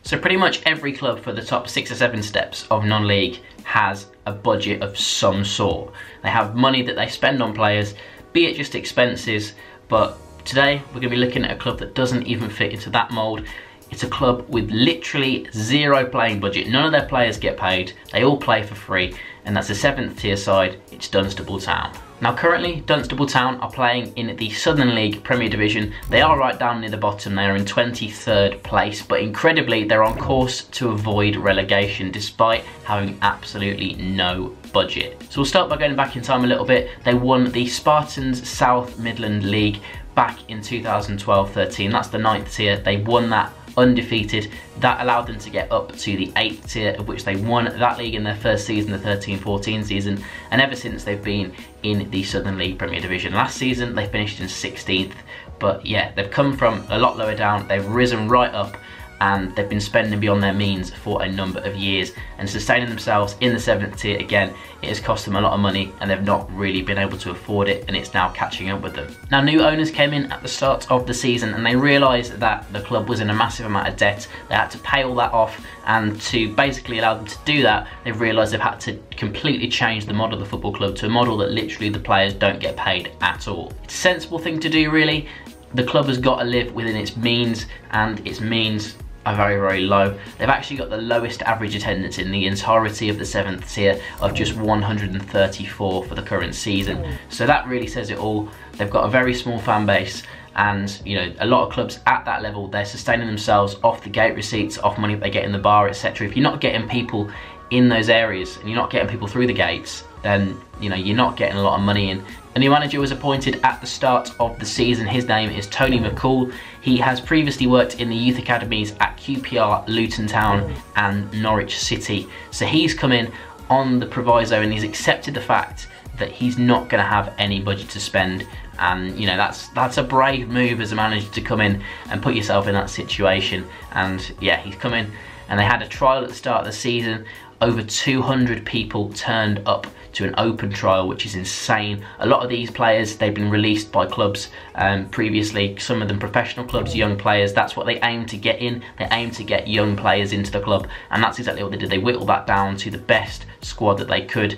So pretty much every club for the top 6 or 7 steps of non-league has a budget of some sort. They have money that they spend on players, be it just expenses, but today we're going to be looking at a club that doesn't even fit into that mould. It's a club with literally zero playing budget. None of their players get paid. They all play for free, and that's the 7th tier side. It's Dunstable Town. Now currently, Dunstable Town are playing in the Southern League Premier Division. They are right down near the bottom. They are in 23rd place, but incredibly, they're on course to avoid relegation despite having absolutely no budget. So we'll start by going back in time a little bit. They won the Spartans South Midland League back in 2012-13. That's the 9th tier. They won that undefeated. That allowed them to get up to the 8th tier, of which they won that league in their first season, the 13-14 season, and ever since they've been in the Southern League Premier Division. Last season they finished in 16th, but yeah, they've come from a lot lower down, they've risen right up, and they've been spending beyond their means for a number of years and sustaining themselves in the 7th tier. Again, it has cost them a lot of money and they've not really been able to afford it, and it's now catching up with them. Now, new owners came in at the start of the season and they realised that the club was in a massive amount of debt. They had to pay all that off, and to basically allow them to do that, they've realised they've had to completely change the model of the football club to a model that literally the players don't get paid at all. It's a sensible thing to do, really. The club has got to live within its means, and its means are very, very low. They've actually got the lowest average attendance in the entirety of the 7th tier of just 134 for the current season. So that really says it all. They've got a very small fan base, and you know, a lot of clubs at that level, they're sustaining themselves off the gate receipts, off money that they get in the bar, etc. If you're not getting people in those areas and you're not getting people through the gates, then you know, you're not getting a lot of money in. A new manager was appointed at the start of the season. His name is Tony McCall. He has previously worked in the youth academies at QPR, Luton Town and Norwich City. So he's come in on the proviso and he's accepted the fact that he's not going to have any budget to spend. And you know, that's a brave move as a manager, to come in and put yourself in that situation. And yeah, he's come in and they had a trial at the start of the season. Over 200 people turned up to an open trial, which is insane. A lot of these players, they've been released by clubs previously, some of them professional clubs, young players. That's what they aim to get in. They aim to get young players into the club, and that's exactly what they did. They whittled that down to the best squad that they could,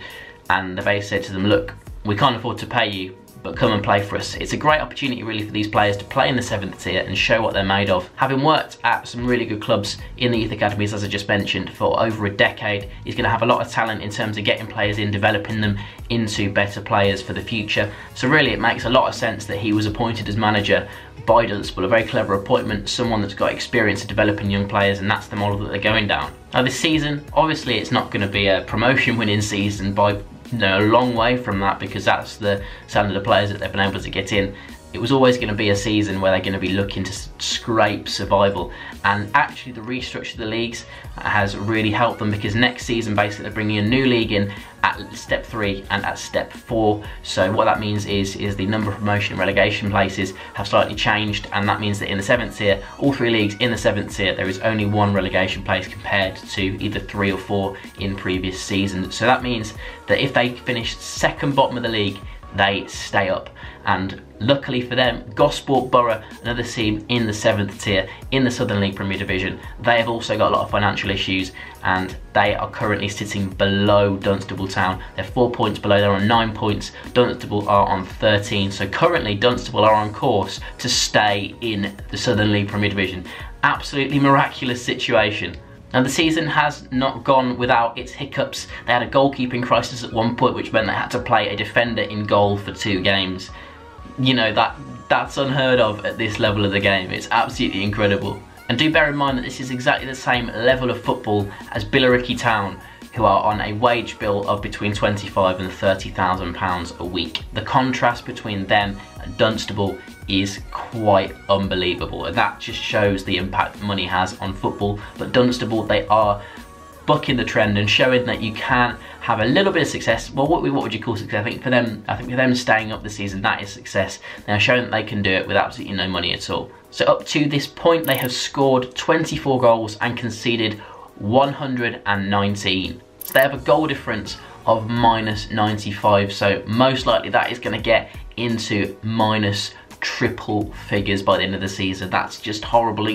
and they basically said to them, look, we can't afford to pay you, but come and play for us. It's a great opportunity really for these players to play in the 7th tier and show what they're made of. Having worked at some really good clubs in the youth academies, as I just mentioned, for over a decade, he's going to have a lot of talent in terms of getting players in, developing them into better players for the future. So really it makes a lot of sense that he was appointed as manager by Dunstable. A very clever appointment, someone that's got experience of developing young players, and that's the model that they're going down. Now this season, obviously it's not going to be a promotion winning season by a long way from that, because that's the standard of players that they've been able to get in. It was always going to be a season where they're going to be looking to scrape survival, and actually the restructure of the leagues has really helped them, because next season basically they're bringing a new league in at step 3 and at step 4. So what that means is the number of promotion and relegation places have slightly changed, and that means that in the 7th tier, all 3 leagues in the 7th tier, there is only 1 relegation place compared to either 3 or 4 in previous seasons. So that means that if they finish second bottom of the league, they stay up. And luckily for them, Gosport Borough, another team in the 7th tier in the Southern League Premier Division, they have also got a lot of financial issues, and they are currently sitting below Dunstable Town. They're 4 points below, they're on 9 points. Dunstable are on 13. So currently Dunstable are on course to stay in the Southern League Premier Division. Absolutely miraculous situation. Now the season has not gone without its hiccups. They had a goalkeeping crisis at one point, which meant they had to play a defender in goal for 2 games. You know, that's unheard of at this level of the game. It's absolutely incredible. And do bear in mind that this is exactly the same level of football as Billericay Town, who are on a wage bill of between £25,000 and £30,000 a week. The contrast between them and Dunstable is quite unbelievable, and that just shows the impact money has on football. But Dunstable, they are bucking the trend and showing that you can have a little bit of success. Well, what would you call success? I think for them staying up this season, that is success. They're showing that they can do it with absolutely no money at all. So up to this point, they have scored 24 goals and conceded 119. So they have a goal difference of minus 95. So most likely that is going to get into minus triple figures by the end of the season. That's just horrible.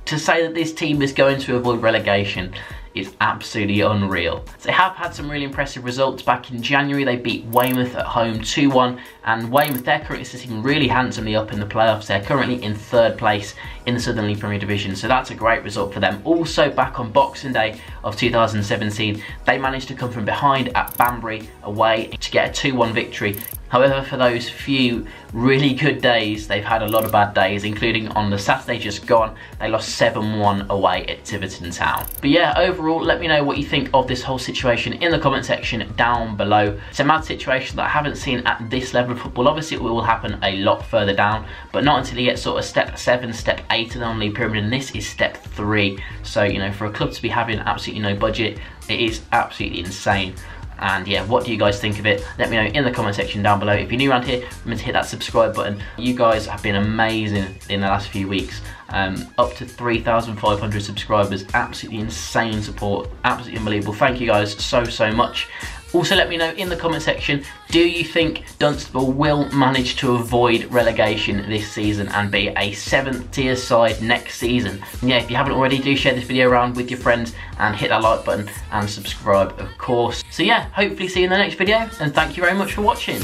to say that this team is going to avoid relegation is absolutely unreal. They have had some really impressive results. Back in January, they beat Weymouth at home 2-1, and Weymouth, they're currently sitting really handsomely up in the playoffs. They're currently in 3rd place in the Southern League Premier Division, so that's a great result for them. Also, back on Boxing Day of 2017, they managed to come from behind at Banbury away to get a 2-1 victory. However, for those few really good days, they've had a lot of bad days, including on the Saturday just gone, they lost 7-1 away at Tiverton Town. But yeah, overall, let me know what you think of this whole situation in the comment section down below. It's a mad situation that I haven't seen at this level of football. Obviously, it will happen a lot further down, but not until you get sort of step 7, step 8 of the non-league pyramid, and this is step 3. So, you know, for a club to be having absolutely no budget, it is absolutely insane. And yeah, what do you guys think of it? Let me know in the comment section down below. If you're new around here, remember to hit that subscribe button. You guys have been amazing in the last few weeks. Up to 3,500 subscribers. Absolutely insane support. Absolutely unbelievable. Thank you guys so much. Also, let me know in the comment section, do you think Dunstable will manage to avoid relegation this season and be a 7th tier side next season? And yeah, if you haven't already, do share this video around with your friends and hit that like button and subscribe, of course. So yeah, hopefully see you in the next video, and thank you very much for watching.